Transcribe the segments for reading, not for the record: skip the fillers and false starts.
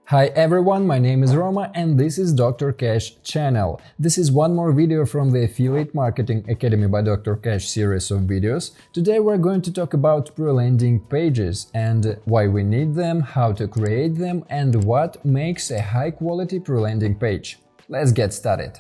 Hi everyone, my name is Roma and this is Dr.cash channel. This is one more video from the Affiliate Marketing Academy by Dr.cash series of videos. Today we're going to talk about pre-landing pages and why we need them, how to create them, and what makes a high-quality pre-landing page. Let's get started.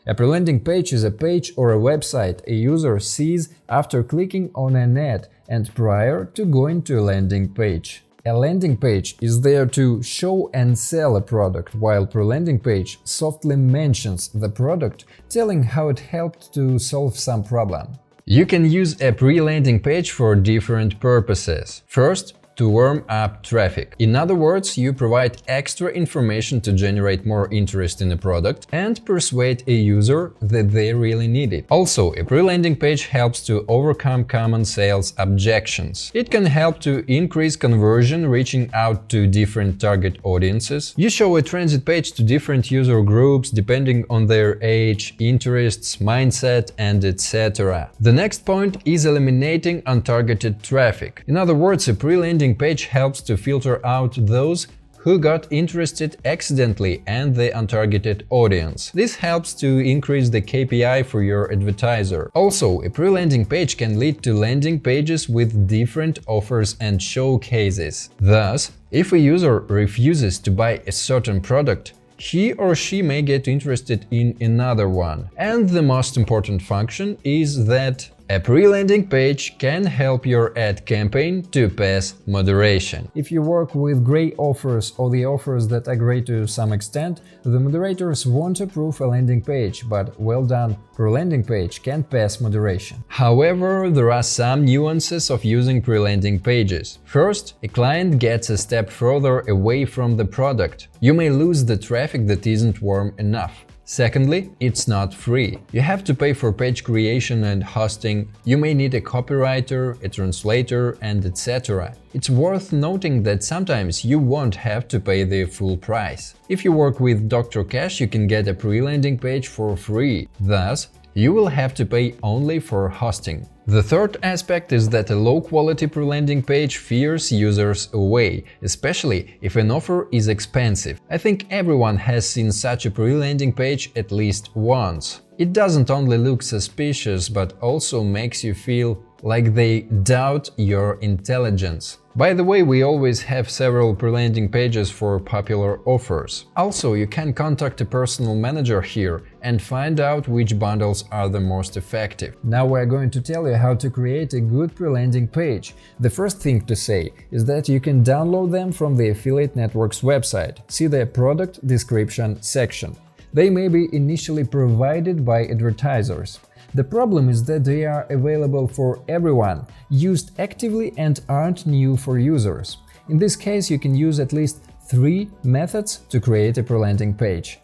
A pre-landing page is a page or a website a user sees after clicking on an ad and prior to going to a landing page. A landing page is there to show and sell a product, while pre-landing page softly mentions the product, telling how it helped to solve some problem. You can use a pre-landing page for different purposes. First, to warm up traffic. In other words, you provide extra information to generate more interest in a product and persuade a user that they really need it. Also, a pre-landing page helps to overcome common sales objections. It can help to increase conversion, reaching out to different target audiences. You show a transit page to different user groups depending on their age, interests, mindset, and etc. The next point is eliminating untargeted traffic. In other words, a pre-landing page helps to filter out those who got interested accidentally and the untargeted audience. This helps to increase the KPI for your advertiser. Also, a pre-landing page can lead to landing pages with different offers and showcases. Thus, if a user refuses to buy a certain product, he or she may get interested in another one. And the most important function is that a pre-landing page can help your ad campaign to pass moderation. If you work with gray offers or the offers that are gray to some extent, the moderators won't approve a landing page, but well-done pre-landing page can pass moderation. However, there are some nuances of using pre-landing pages. First, a client gets a step further away from the product. You may lose the traffic that isn't warm enough. Secondly, it's not free. You have to pay for page creation and hosting, you may need a copywriter, a translator, and etc. It's worth noting that sometimes you won't have to pay the full price. If you work with Dr.cash, you can get a pre-landing page for free. Thus, you will have to pay only for hosting. The third aspect is that a low-quality pre-landing page fears users away, especially if an offer is expensive. I think everyone has seen such a pre-landing page at least once. It doesn't only look suspicious, but also makes you feel like they doubt your intelligence. By the way, we always have several pre-landing pages for popular offers. Also, you can contact a personal manager here and find out which bundles are the most effective. Now we're going to tell you how to create a good pre-landing page. The first thing to say is that you can download them from the Affiliate Network's website. See the product description section. They may be initially provided by advertisers. The problem is that they are available for everyone, used actively, and aren't new for users. In this case, you can use at least 3 methods to create a pre-landing page.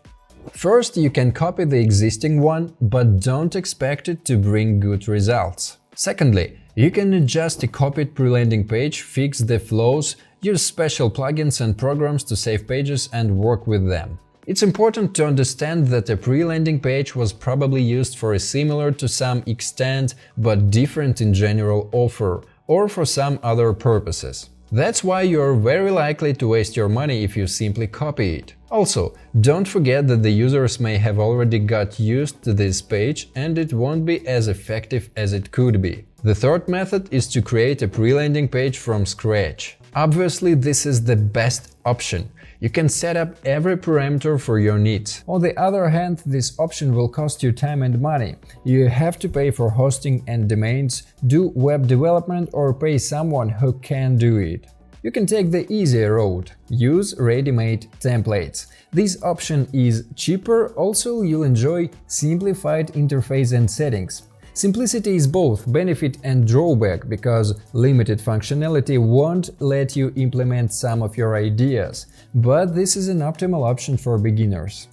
First, you can copy the existing one, but don't expect it to bring good results. Secondly, you can adjust a copied pre-landing page, fix the flows, use special plugins and programs to save pages and work with them. It's important to understand that a pre-landing page was probably used for a similar to some extent but different in general offer, or for some other purposes. That's why you're very likely to waste your money if you simply copy it. Also, don't forget that the users may have already got used to this page and it won't be as effective as it could be. The third method is to create a pre-landing page from scratch. Obviously, this is the best option. You can set up every parameter for your needs. On the other hand, this option will cost you time and money. You have to pay for hosting and domains, do web development, or pay someone who can do it. You can take the easier route. Use ready-made templates. This option is cheaper, also you'll enjoy simplified interface and settings. Simplicity is both benefit and drawback, because limited functionality won't let you implement some of your ideas, but this is an optimal option for beginners.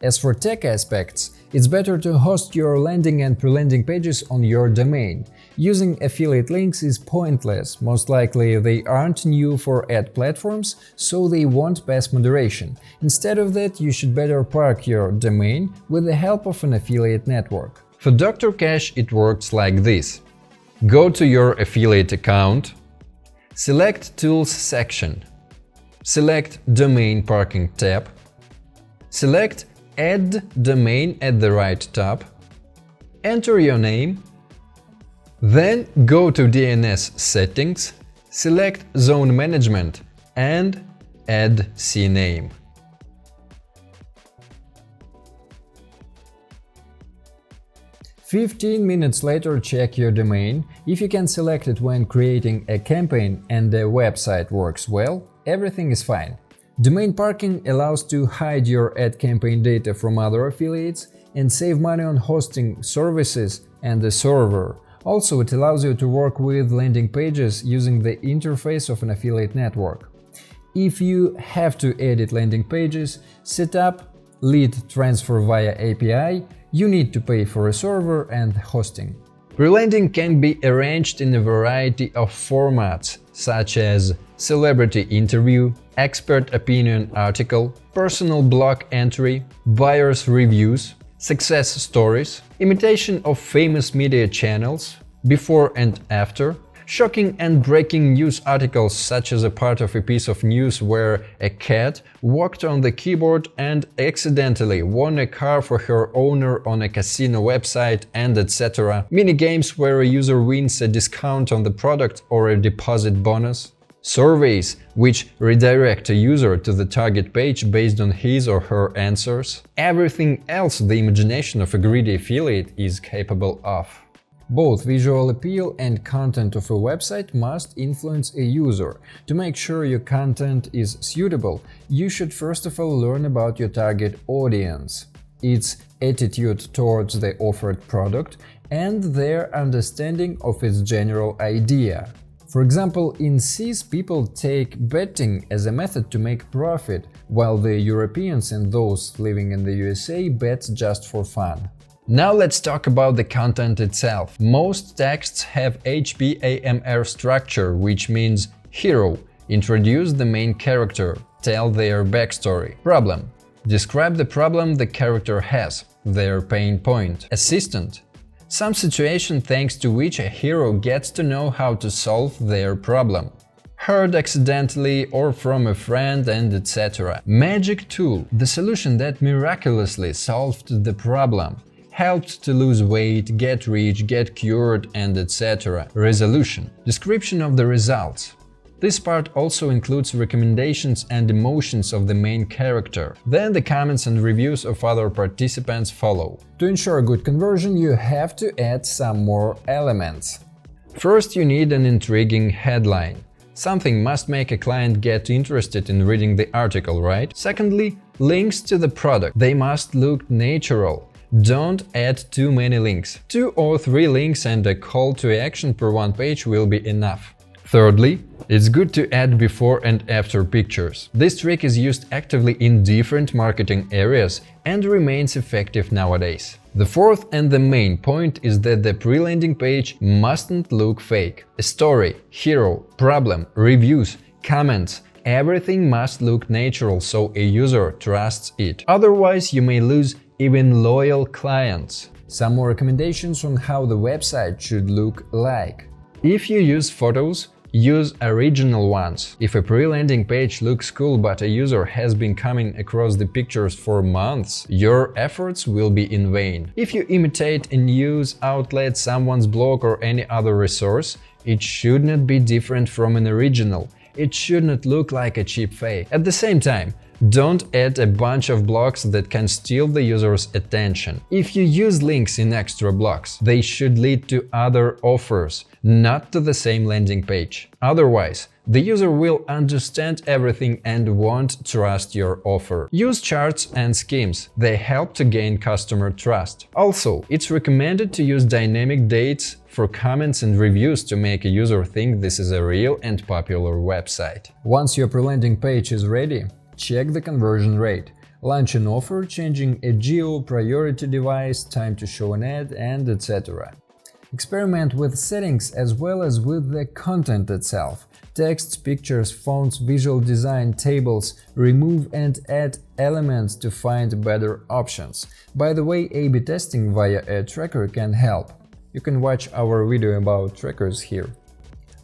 As for tech aspects, it's better to host your landing and pre-landing pages on your domain. Using affiliate links is pointless, most likely they aren't new for ad platforms, so they won't pass moderation. Instead of that, you should better park your domain with the help of an affiliate network. For Dr.cash it works like this. Go to your affiliate account, select Tools section, select Domain Parking tab, select Add Domain at the right tab, enter your name, then go to DNS settings, select Zone Management and add CNAME. "15 minutes later, check your domain. If you can select it when creating a campaign and the website works well, everything is fine. Domain parking allows to hide your ad campaign data from other affiliates and save money on hosting services and the server. Also, it allows you to work with landing pages using the interface of an affiliate network. If you have to edit landing pages, set up lead transfer via API, you need to pay for a server and hosting. Prelanding can be arranged in a variety of formats, such as celebrity interview, expert opinion article, personal blog entry, buyer's reviews, success stories, imitation of famous media channels, before and after, shocking and breaking news articles such as a part of a piece of news where a cat walked on the keyboard and accidentally won a car for her owner on a casino website, and etc. Minigames where a user wins a discount on the product or a deposit bonus. Surveys, which redirect a user to the target page based on his or her answers. Everything else the imagination of a greedy affiliate is capable of. Both visual appeal and content of a website must influence a user. To make sure your content is suitable, you should first of all learn about your target audience, its attitude towards the offered product, and their understanding of its general idea. For example, in CIS people take betting as a method to make profit, while the Europeans and those living in the USA bet just for fun. Now let's talk about the content itself. Most texts have HPAMR structure, which means hero, introduce the main character, tell their backstory. Problem, describe the problem the character has, their pain point. Assistant, some situation thanks to which a hero gets to know how to solve their problem. Heard accidentally or from a friend, and etc. Magic tool, the solution that miraculously solved the problem. Helped to lose weight, get rich, get cured, and etc. Resolution, description of the results. This part also includes recommendations and emotions of the main character. Then the comments and reviews of other participants follow. To ensure good conversion, you have to add some more elements. First, you need an intriguing headline. Something must make a client get interested in reading the article, right? Secondly, links to the product. They must look natural. Don't add too many links. 2 or 3 links and a call to action per one page will be enough. Thirdly, it's good to add before and after pictures. This trick is used actively in different marketing areas and remains effective nowadays. The fourth and the main point is that the pre-landing page mustn't look fake. A story, hero, problem, reviews, comments, everything must look natural so a user trusts it. Otherwise, you may lose even loyal clients. Some more recommendations on how the website should look like. If you use photos, use original ones. If a pre-landing page looks cool but a user has been coming across the pictures for months, your efforts will be in vain. If you imitate a news outlet, someone's blog or any other resource, it should not be different from an original. It should not look like a cheap fake. At the same time, don't add a bunch of blocks that can steal the user's attention. If you use links in extra blocks, they should lead to other offers, not to the same landing page. Otherwise, the user will understand everything and won't trust your offer. Use charts and schemes. They help to gain customer trust. Also, it's recommended to use dynamic dates for comments and reviews to make a user think this is a real and popular website. Once your pre-landing page is ready, check the conversion rate. Launch an offer, changing a geo, priority device, time to show an ad, and etc. Experiment with settings as well as with the content itself. Texts, pictures, fonts, visual design, tables, remove and add elements to find better options. By the way, A/B testing via a tracker can help. You can watch our video about trackers here.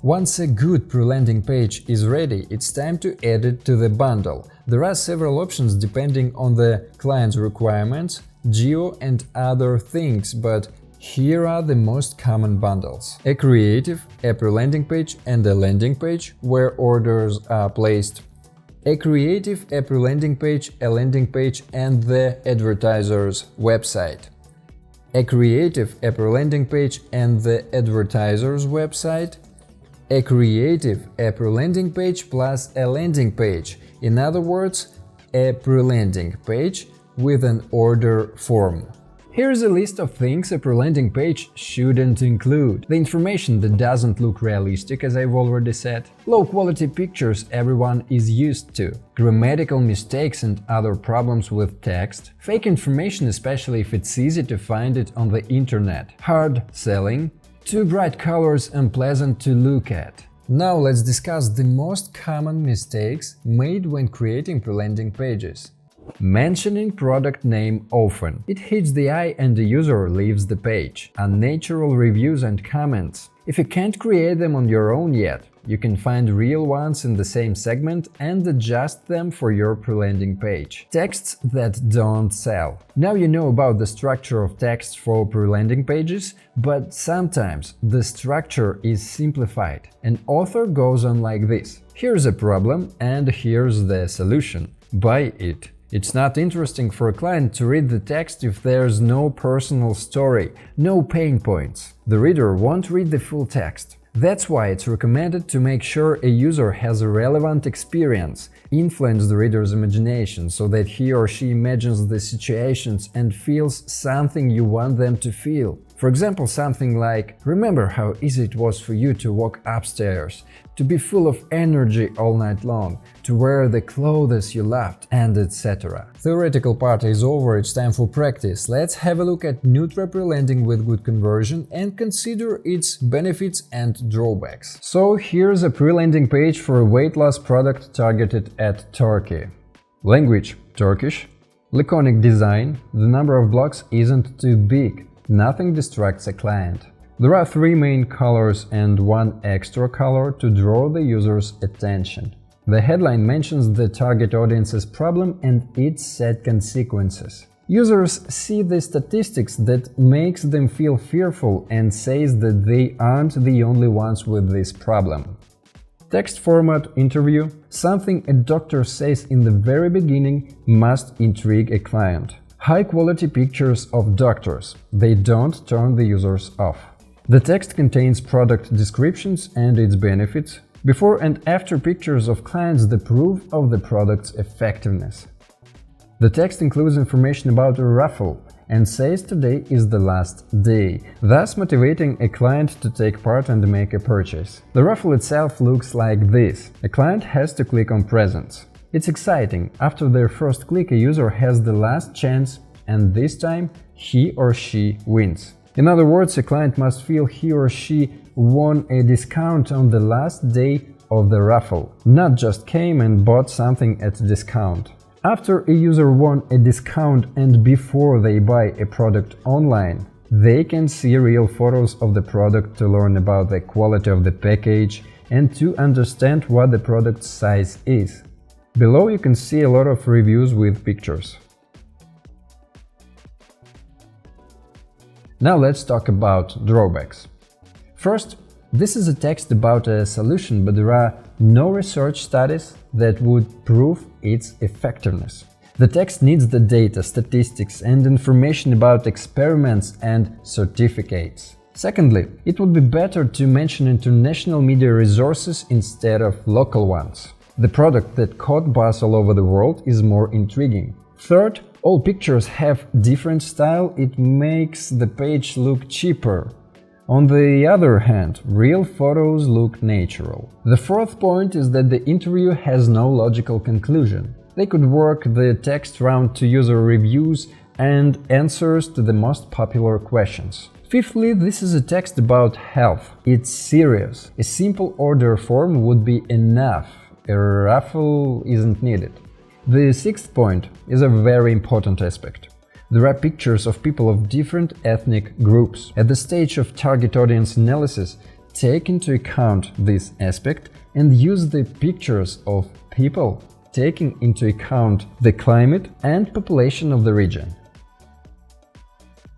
Once a good pre-landing page is ready, it's time to add it to the bundle. There are several options depending on the client's requirements, geo and other things, but here are the most common bundles: a creative, a pre-landing page and a landing page where orders are placed. A creative, a pre-landing page, a landing page and the advertiser's website. A creative, a pre-landing page and the advertiser's website. A creative, a pre-landing page plus a landing page. In other words, a pre-landing page with an order form. Here's a list of things a pre-landing page shouldn't include. The information that doesn't look realistic, as I've already said. Low-quality pictures everyone is used to. Grammatical mistakes and other problems with text. Fake information, especially if it's easy to find it on the internet. Hard selling. Too bright colors, unpleasant to look at. Now let's discuss the most common mistakes made when creating pre-landing pages. Mentioning product name often. It hits the eye and the user leaves the page. Unnatural reviews and comments. If you can't create them on your own yet, you can find real ones in the same segment and adjust them for your pre-landing page. Texts that don't sell. Now you know about the structure of text for pre-landing pages, but sometimes the structure is simplified. An author goes on like this: here's a problem and here's the solution. Buy it. It's not interesting for a client to read the text if there's no personal story, no pain points. The reader won't read the full text. That's why it's recommended to make sure a user has a relevant experience, influence the reader's imagination so that he or she imagines the situations and feels something you want them to feel. For example, something like, remember how easy it was for you to walk upstairs, to be full of energy all night long, to wear the clothes you loved, and etc. Theoretical part is over, it's time for practice. Let's have a look at neutral pre-landing with good conversion and consider its benefits and drawbacks. So here's a pre-landing page for a weight loss product targeted at Turkey. Language: Turkish. Laconic design: the number of blocks isn't too big. Nothing distracts a client. There are 3 main colors and 1 extra color to draw the user's attention. The headline mentions the target audience's problem and its sad consequences. Users see the statistics that makes them feel fearful and says that they aren't the only ones with this problem. Text format: interview. Something a doctor says in the very beginning must intrigue a client. High-quality pictures of doctors. They don't turn the users off. The text contains product descriptions and its benefits, before and after pictures of clients that prove of the product's effectiveness. The text includes information about a raffle and says today is the last day, thus motivating a client to take part and make a purchase. The raffle itself looks like this. A client has to click on presents. It's exciting. After their first click, a user has the last chance, and this time he or she wins. In other words, a client must feel he or she won a discount on the last day of the raffle, not just came and bought something at a discount. After a user won a discount and before they buy a product online, they can see real photos of the product to learn about the quality of the package and to understand what the product size is. Below you can see a lot of reviews with pictures. Now let's talk about drawbacks. First, this is a text about a solution, but there are no research studies that would prove its effectiveness. The text needs the data, statistics, and information about experiments and certificates. Secondly, it would be better to mention international media resources instead of local ones. The product that caught buzz all over the world is more intriguing. Third, all pictures have different style, it makes the page look cheaper. On the other hand, real photos look natural. The fourth point is that the interview has no logical conclusion. They could work the text round to user reviews and answers to the most popular questions. Fifthly, this is a text about health. It's serious. A simple order form would be enough. A raffle isn't needed. The sixth point is a very important aspect. There are pictures of people of different ethnic groups. At the stage of target audience analysis, take into account this aspect and use the pictures of people, taking into account the climate and population of the region.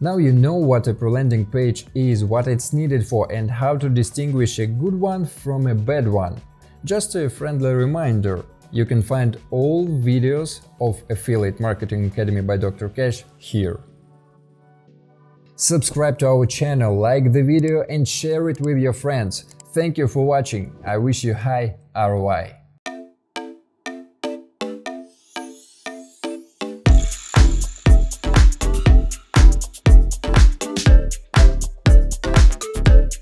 Now you know what a pre-landing page is, what it's needed for, and how to distinguish a good one from a bad one. Just a friendly reminder, you can find all videos of Affiliate Marketing Academy by Dr. Cash here. Subscribe to our channel, like the video and share it with your friends. Thank you for watching. I wish you high ROI.